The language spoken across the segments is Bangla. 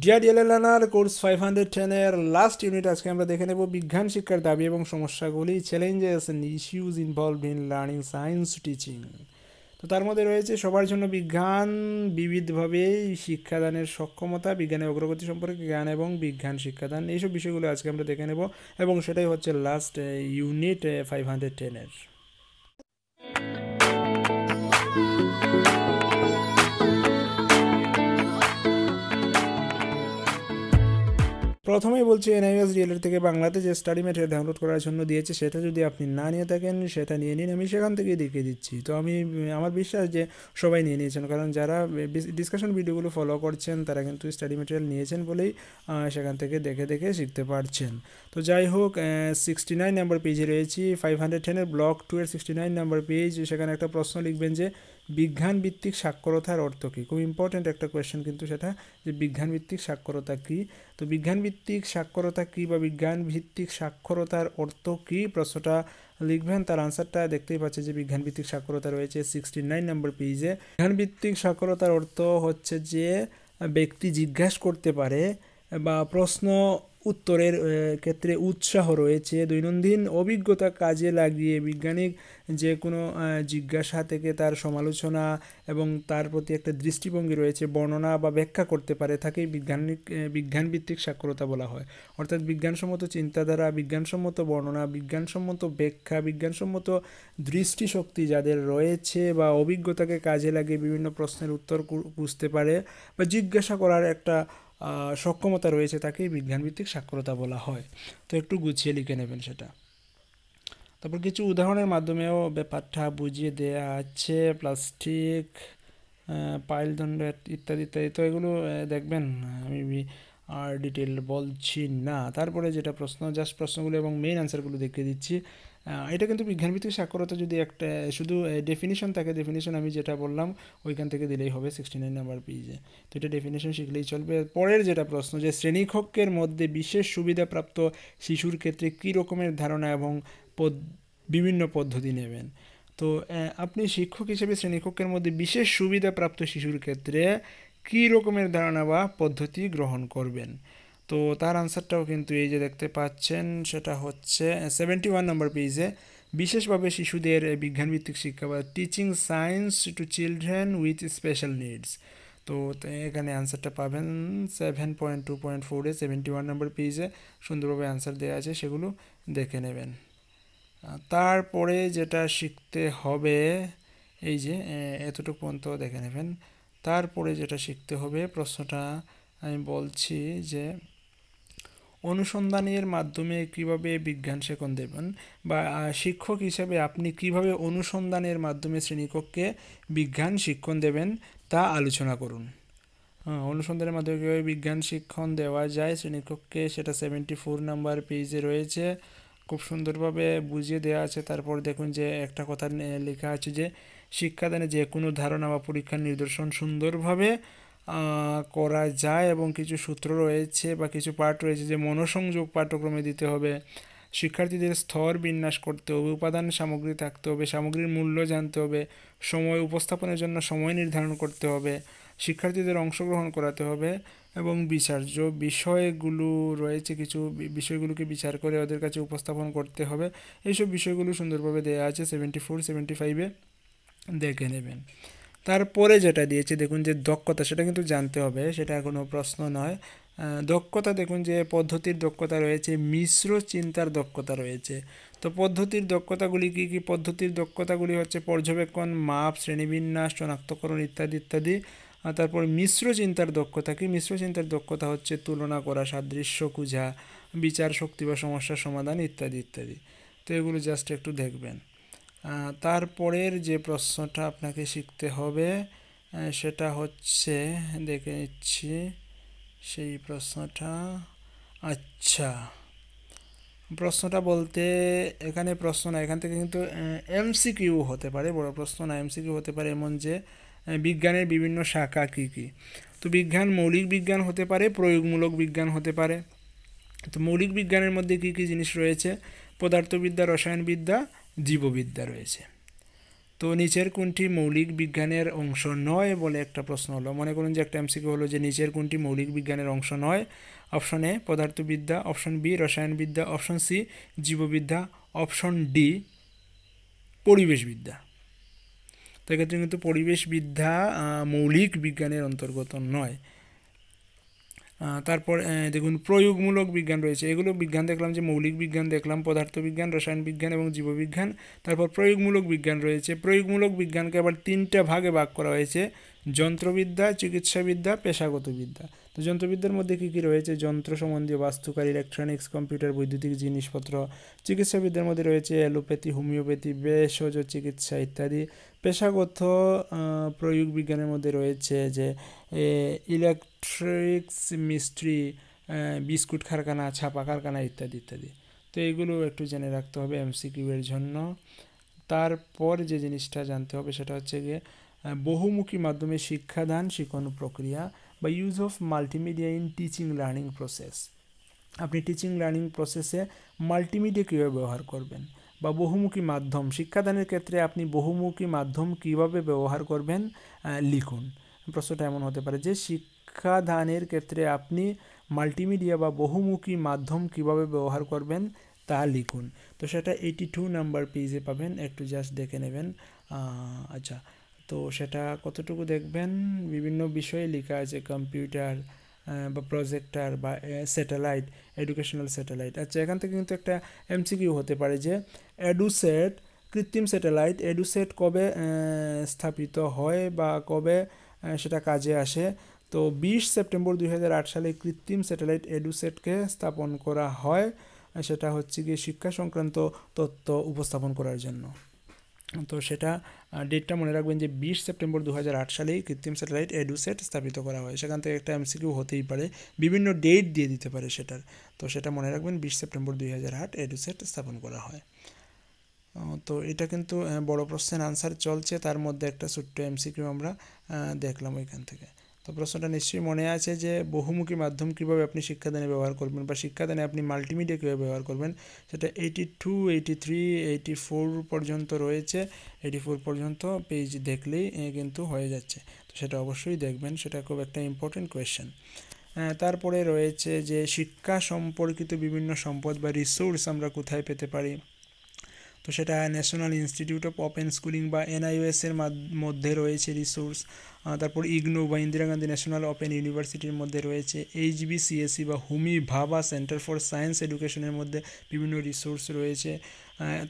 ডিয়ার ডিএলএল লার্নার কোর্স 510 এর লাস্ট ইউনিট আজকে আমরা দেখে নেব বিজ্ঞান শিক্ষার দাবি এবং সমস্যাগুলি, challenges and issues involved in learning science teaching. তো তার মধ্যে রয়েছে সবার জন্য বিজ্ঞান, বিবিধভাবে শিক্ষাদানের সক্ষমতা, বিজ্ঞানের অগ্রগতি সম্পর্কে জ্ঞান এবং বিজ্ঞান শিক্ষাদান, এইসব বিষয়গুলো আজকে আমরা দেখে নেব এবং সেটাই হচ্ছে লাস্ট ইউনিট 510 এর। প্রথমেই বলছি এনআইএস ডিএলএড থেকে বাংলাতে যে স্টাডি ম্যাটেরিয়াল ডাউনলোড করার জন্য দিয়েছে সেটা যদি আপনি না নিয়ে থাকেন সেটা নিয়ে নিন, আমি সেখান থেকেই দেখিয়ে দিচ্ছি। তো আমার বিশ্বাস যে সবাই নিয়ে নিয়েছেন, কারণ যারা ডিসকাশন ভিডিওগুলো ফলো করছেন তারা কিন্তু স্টাডি ম্যাটেরিয়াল নিয়েছেন বলেই সেখান থেকে দেখে দেখে শিখতে পারছেন। তো যাই হোক, 69 নাম্বার পেজে রয়েছি, 510 ব্লক 2 এর 69 নাম্বার পেজ। সেখানে একটা প্রশ্ন লিখবেন যে বিজ্ঞান ভিত্তিক সাক্ষরতার অর্থ কী। খুব ইম্পর্ট্যান্ট একটা কোয়েশ্চেন কিন্তু সেটা, যে বিজ্ঞান ভিত্তিক সাক্ষরতা কী। তো বিজ্ঞান ভিত্তিক সাক্ষরতা কী বা বিজ্ঞান ভিত্তিক সাক্ষরতার অর্থ কী, প্রশ্নটা লিখবেন। তার আনসারটা দেখতেই পাচ্ছে যে বিজ্ঞান ভিত্তিক সাক্ষরতা রয়েছে 69 নম্বর পেজে। বিজ্ঞান ভিত্তিক সাক্ষরতার অর্থ হচ্ছে যে ব্যক্তি জিজ্ঞাসা করতে পারে বা প্রশ্ন উত্তরের ক্ষেত্রে উৎসাহ রয়েছে, দৈনন্দিন অভিজ্ঞতা কাজে লাগিয়ে বৈজ্ঞানিক যে কোনো জিজ্ঞাসা থেকে তার সমালোচনা এবং তার প্রতি একটা দৃষ্টিভঙ্গি রয়েছে, বর্ণনা বা ব্যাখ্যা করতে পারে, তাকেই বিজ্ঞানভিত্তিক সাক্ষরতা বলা হয়। অর্থাৎ বিজ্ঞানসম্মত চিন্তাধারা, বিজ্ঞানসম্মত বর্ণনা, বিজ্ঞানসম্মত ব্যাখ্যা, বিজ্ঞানসম্মত দৃষ্টিশক্তি যাদের রয়েছে বা অভিজ্ঞতাকে কাজে লাগিয়ে বিভিন্ন প্রশ্নের উত্তর বুঝতে পারে বা জিজ্ঞাসা করার একটা সক্ষমতা রয়েছে, তাকেই বিজ্ঞানভিত্তিক সাক্ষরতা বলা হয়। তো একটু গুছিয়ে লিখে নেবেন সেটা। তারপর কিছু উদাহরণের মাধ্যমেও ব্যাপারটা বুঝিয়ে দেওয়া আছে, প্লাস্টিক, পাইলদণ্ড ইত্যাদি ইত্যাদি। তো এগুলো দেখবেন, আমি আর ডিটেল বলছি না। তারপরে যেটা প্রশ্ন, জাস্ট প্রশ্নগুলো এবং মেইন আনসারগুলো দেখিয়ে দিচ্ছি। এটা কিন্তু বিজ্ঞানভিত্তিক সাক্ষরতা যদি একটা শুধু ডেফিনিশন থাকে, ডেফিনিশন আমি যেটা বললাম ওইখান থেকে দিলেই হবে 69 নাম্বার পেজে। তো এটা ডেফিনিশন শিখলেই চলবে। পরের যেটা প্রশ্ন, যে শ্রেণীকক্ষের মধ্যে বিশেষ সুবিধাপ্রাপ্ত শিশুর ক্ষেত্রে কী রকমের ধারণা এবং বিভিন্ন পদ্ধতি নেবেন। তো আপনি শিক্ষক হিসেবে শ্রেণীকক্ষের মধ্যে বিশেষ সুবিধাপ্রাপ্ত শিশুর ক্ষেত্রে কী রকমের ধারণা বা পদ্ধতি গ্রহণ করবেন। তো তার আনসারটাও কিন্তু এই যে দেখতে পাচ্ছেন, সেটা হচ্ছে 71 নম্বর পেজে, বিশেষভাবে শিশুদের বিজ্ঞানভিত্তিক শিক্ষা বা teaching science to children with special needs. তো এখানে আনসারটা পাবেন 7.2.4 71 নম্বর পেজে সুন্দরভাবে আনসার দেওয়া আছে, সেগুলো দেখে নেবেন। তারপরে যেটা শিখতে হবে, এই যে এতটুকু পর্যন্ত দেখে নেবেন। তারপরে যেটা শিখতে হবে, প্রশ্নটা আমি বলছি যে অনুসন্ধানের মাধ্যমে কিভাবে বিজ্ঞান শিক্ষণ দেবেন, বা শিক্ষক হিসেবে আপনি কিভাবে অনুসন্ধানের মাধ্যমে শ্রেণীকক্ষে বিজ্ঞান শিক্ষণ দেবেন তা আলোচনা করুন। অনুসন্ধানের মাধ্যমে কীভাবে বিজ্ঞান শিক্ষণ দেওয়া যায় শ্রেণীকক্ষে, সেটা 74 নাম্বার পেজে রয়েছে, খুব সুন্দরভাবে বুঝিয়ে দেওয়া আছে। তারপর দেখুন যে একটা কথা লেখা আছে যে শিক্ষাদানে যে কোনো ধারণা বা পরীক্ষার নিদর্শন সুন্দরভাবে করা যায়, এবং কিছু সূত্র রয়েছে বা কিছু পাঠ রয়েছে যে মনোসংযোগ পাঠ্যক্রমে দিতে হবে, শিক্ষার্থীদের স্তর বিন্যাস করতে হবে, উপাদান সামগ্রী থাকতে হবে, সামগ্রীর মূল্য জানতে হবে, সময় উপস্থাপনের জন্য সময় নির্ধারণ করতে হবে, শিক্ষার্থীদের অংশগ্রহণ করাতে হবে এবং বিচার্য বিষয়গুলো রয়েছে, কিছু বিষয়গুলোকে বিচার করে ওদের কাছে উপস্থাপন করতে হবে। এইসব বিষয়গুলো সুন্দরভাবে দেওয়া আছে 74 75-এ, দেখে নেবেন। তারপরে যেটা দিয়েছে দেখুন যে দক্ষতা, সেটা কিন্তু জানতে হবে, সেটা কোনো প্রশ্ন নয়। দক্ষতা দেখুন যে পদ্ধতির দক্ষতা রয়েছে, মিশ্র চিন্তার দক্ষতা রয়েছে। তো পদ্ধতির দক্ষতাগুলি কী কী? পদ্ধতির দক্ষতাগুলি হচ্ছে পর্যবেক্ষণ, মাপ, শ্রেণীবিন্যাস, শনাক্তকরণ ইত্যাদি ইত্যাদি। তারপর মিশ্র চিন্তার দক্ষতা কি? মিশ্র চিন্তার দক্ষতা হচ্ছে তুলনা করা, সাদৃশ্য খোঁজা, বিচার শক্তি বা সমস্যার সমাধান ইত্যাদি ইত্যাদি। তো এগুলো জাস্ট একটু দেখবেন। তারপরের যে প্রশ্নটা আপনাকে শিখতে হবে সেটা হচ্ছে, দেখে নিচ্ছি সেই প্রশ্নটা। আচ্ছা, প্রশ্নটা বলতে এখানে প্রশ্ন না, এখান থেকে কিন্তু এমসিকিউ হতে পারে, বড় প্রশ্ন না, এমসিকিউ হতে পারে, এমন যে বিজ্ঞানের বিভিন্ন শাখা কী কী। তো বিজ্ঞান মৌলিক বিজ্ঞান হতে পারে, প্রয়োগমূলক বিজ্ঞান হতে পারে। তো মৌলিক বিজ্ঞানের মধ্যে কী কী জিনিস রয়েছে? পদার্থবিদ্যা, রসায়নবিদ্যা, জীববিদ্যা রয়েছে। তো নিচের কোনটি মৌলিক বিজ্ঞানের অংশ নয় বলে একটা প্রশ্ন হলো। মনে করুন যে একটা এমসিকিউ হলো যে নিচের কোনটি মৌলিক বিজ্ঞানের অংশ নয়। অপশন এ পদার্থবিদ্যা, অপশন বি রসায়নবিদ্যা, অপশন সি জীববিদ্যা, অপশন ডি পরিবেশবিদ্যা। তো এক্ষেত্রে কিন্তু পরিবেশবিদ্যা মৌলিক বিজ্ঞানের অন্তর্গত নয়। তারপর দেখুন প্রয়োগমূলক বিজ্ঞান রয়েছে। এগুলো বিজ্ঞান দেখলাম যে মৌলিক বিজ্ঞান দেখলাম, পদার্থবিজ্ঞান, রসায়ন বিজ্ঞান এবং জীববিজ্ঞান। তারপর প্রয়োগমূলক বিজ্ঞান রয়েছে। প্রয়োগমূলক বিজ্ঞানকে আবার তিনটা ভাগে ভাগ করা হয়েছে: যন্ত্রবিদ্যা, চিকিৎসাবিদ্যা, পেশাগত বিদ্যা। তো যন্ত্রবিদ্যার মধ্যে কী কী রয়েছে? যন্ত্র সম্বন্ধীয় বাস্তুকার, ইলেকট্রনিক্স, কম্পিউটার, বৈদ্যুতিক জিনিসপত্র। চিকিৎসাবিদ্যার মধ্যে রয়েছে অ্যালোপ্যাথি, হোমিওপ্যাথি, ভেষজ চিকিৎসা ইত্যাদি। পেশাগত প্রয়োগ বিজ্ঞানের মধ্যে রয়েছে যে ইলেকট্রিক্স, মিস্ত্রি, বিস্কুট কারখানা, ছাপা কারখানা ইত্যাদি ইত্যাদি। তো এগুলো একটু জেনে রাখতে হবে এমসিকিউ এর জন্য। তারপর যে জিনিসটা জানতে হবে সেটা হচ্ছে গিয়ে বহুমুখী মাধ্যমে শিক্ষাদান শিখন প্রক্রিয়া বা use of multimedia in teaching learning process. আপনি টিচিং লার্নিং প্রসেসে মাল্টিমিডিয়া কীভাবে ব্যবহার করবেন, বা বহুমুখী মাধ্যম শিক্ষাদানের ক্ষেত্রে আপনি বহুমুখী মাধ্যম কীভাবে ব্যবহার করবেন লিখুন। প্রশ্নটা এমন হতে পারে যে শিক্ষাদানের ক্ষেত্রে আপনি মাল্টিমিডিয়া বা বহুমুখী মাধ্যম কীভাবে ব্যবহার করবেন তা লিখুন। তো সেটা 82 নাম্বার পেজে পাবেন, একটু জাস্ট দেখে নেবেন। আচ্ছা, তো সেটা কতটুকু দেখবেন? বিভিন্ন বিষয়ে লেখা আছে, কম্পিউটার বা প্রজেক্টার বা স্যাটেলাইট, এডুকেশনাল স্যাটেলাইট। আচ্ছা, এখান থেকে কিন্তু একটা এমসিকিউ হতে পারে যে এডুসেট, কৃত্রিম স্যাটেলাইট এডুসেট কবে স্থাপিত হয় বা কবে সেটা কাজে আসে? তো 20 সেপ্টেম্বর 2008 সালে কৃত্রিম স্যাটেলাইট এডুসেটকে স্থাপন করা হয়। সেটা হচ্ছে গিয়ে শিক্ষা সংক্রান্ত তথ্য উপস্থাপন করার জন্য। তো সেটা ডেটটা মনে রাখবেন যে 20 সেপ্টেম্বর 2008 সালেই কৃত্রিম স্যাটেলাইট এডুসেট স্থাপিত করা হয়। সেখান থেকে একটা এমসিকিউ হতেই পারে, বিভিন্ন ডেট দিয়ে দিতে পারে সেটার। তো সেটা মনে রাখবেন 20 সেপ্টেম্বর 2008 এডুসেট স্থাপন করা হয়। তো এটা কিন্তু বড় প্রশ্নের আনসার চলছে, তার মধ্যে একটা ছোট্ট এমসিকিউ আমরা দেখলাম ওইখান থেকে। তো প্রশ্নটা নিশ্চয়ই মনে আছে যে বহুমুখী মাধ্যম কীভাবে আপনি শিক্ষাদানে ব্যবহার করবেন বা শিক্ষাদানে আপনি মাল্টিমিডিয়া কীভাবে ব্যবহার করবেন, সেটা 82, 83, 84 পর্যন্ত রয়েছে। 84 পর্যন্ত পেজ দেখলেই কিন্তু হয়ে যাচ্ছে। তো সেটা অবশ্যই দেখবেন, সেটা খুব একটা ইম্পর্টেন্ট কোয়েশ্চেন। তারপরে রয়েছে যে শিক্ষা সম্পর্কিত বিভিন্ন সম্পদ বা রিসোর্স আমরা কোথায় পেতে পারি? তো সেটা national institute of open schooling বা এনআইওএসের মধ্যে রয়েছে রিসোর্স। তারপর ইগনু বা ইন্দিরা গান্ধী ন্যাশনাল ওপেন ইউনিভার্সিটির মধ্যে রয়েছে। এইচবিসিএসি বা হুমি ভাবা সেন্টার ফর সায়েন্স এডুকেশনের মধ্যে বিভিন্ন রিসোর্স রয়েছে।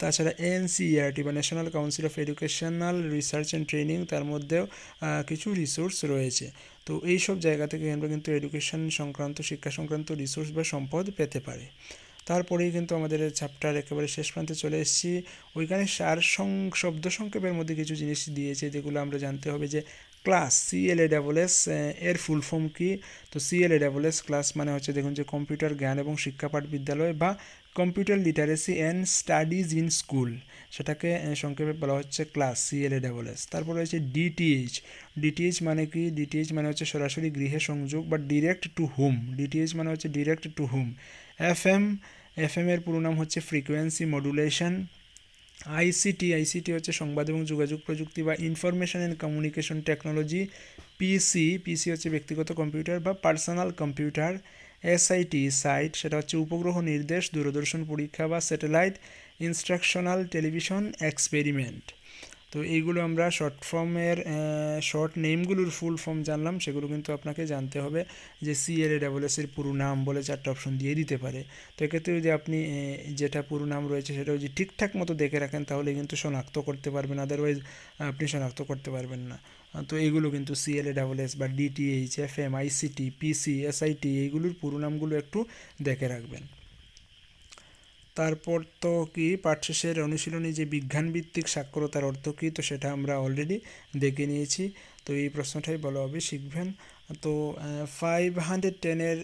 তাছাড়া এনসিইআরটি বা national council of educational research and training, তার মধ্যেও কিছু রিসোর্স রয়েছে। তো এই সব জায়গা থেকে আমরা কিন্তু এডুকেশন সংক্রান্ত, শিক্ষা সংক্রান্ত রিসোর্স বা সম্পদ পেতে পারি। তারপরেই কিন্তু আমাদের চ্যাপ্টার একেবারে শেষ প্রান্তে চলে এসেছি। ওইখানে শব্দ সংক্ষেপের মধ্যে কিছু জিনিস দিয়েছে যেগুলো আমরা জানতে হবে। যে ক্লাস, CLASS এর ফুল ফর্ম কী? তো CLASS ক্লাস মানে হচ্ছে, দেখুন যে কম্পিউটার জ্ঞান এবং শিক্ষাপাঠ বিদ্যালয় বা computer literacy and studies in school, সেটাকে সংক্ষেপে বলা হচ্ছে ক্লাস, CLASS। তারপর রয়েছে ডিটিএইচ মানে কি? ডিটিএইচ মানে হচ্ছে সরাসরি গৃহে সংযোগ বা ডিরেক্ট টু হোম। ডিটিএইচ মানে হচ্ছে ডিরেক্ট টু হোম। এফএম এর পুরো নাম হচ্ছে ফ্রিকোয়েন্সি মডুলেশন। আইসিটি হচ্ছে সংবাদ এবং যোগাযোগ প্রযুক্তি বা ইনফরমেশন অ্যান্ড কমিউনিকেশন টেকনোলজি। পিসি হচ্ছে ব্যক্তিগত কম্পিউটার বা পার্সোনাল কম্পিউটার। সাইট, সেটা হচ্ছে উপগ্রহ নির্দেশ, দূরদর্শন পরীক্ষা বা স্যাটেলাইট ইনস্ট্রাকশনাল টেলিভিশন এক্সপেরিমেন্ট। তো এইগুলো আমরা শর্ট নেমগুলোর ফুল ফর্ম জানলাম, সেগুলো কিন্তু আপনাকে জানতে হবে। যে CLASS এর পুরো নাম বলে 4টা অপশন দিয়ে দিতে পারে। তো এক্ষেত্রে যদি আপনি যেটা পুরো নাম রয়েছে সেটা যদি ঠিকঠাক মতো দেখে রাখেন তাহলে কিন্তু শনাক্ত করতে পারবেন, আদারওয়াইজ আপনি শনাক্ত করতে পারবেন না। তো এইগুলো কিন্তু CLASS বা ডিটিএইচ, FM, আইসিটি, পিসি, SIT এইগুলোর পুরো নামগুলো একটু দেখে রাখবেন। তারপর তো কি পাঠ শেষের অনুশীলনী যে বিজ্ঞানভিত্তিক সাক্ষরতার অর্থ কী, তো সেটা আমরা অলরেডি দেখে নিয়েছি। তো এই প্রশ্নটাই ভালোভাবে শিখবেন। তো 510-এর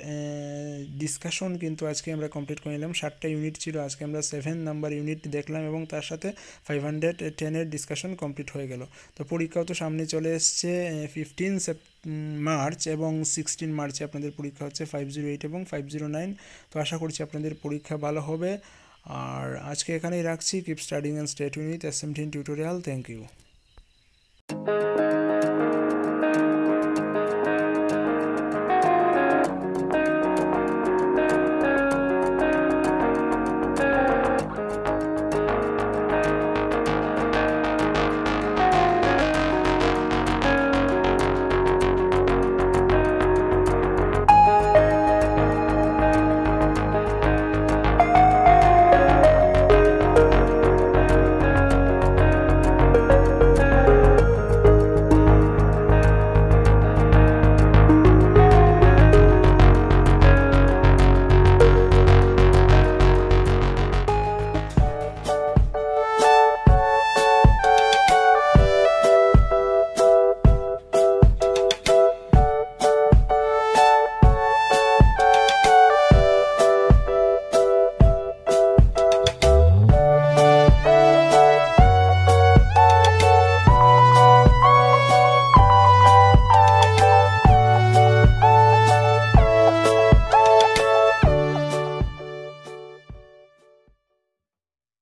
ডিসকাশন কিন্তু আজকে আমরা কমপ্লিট করে নিলাম। 7টা ইউনিট ছিল, আজকে আমরা 7 নাম্বার ইউনিট দেখলাম এবং তার সাথে 510-এর ডিসকাশন কমপ্লিট হয়ে গেল। তো পরীক্ষাও তো সামনে চলে এসছে, 15 মার্চ এবং 16 মার্চে আপনাদের পরীক্ষা হচ্ছে 508 এবং 509। তো আশা করছি আপনাদের পরীক্ষা ভালো হবে। আর আজকে এখানেই রাখছি। Keep studying and stay tuned with SM tutorial. Thank you.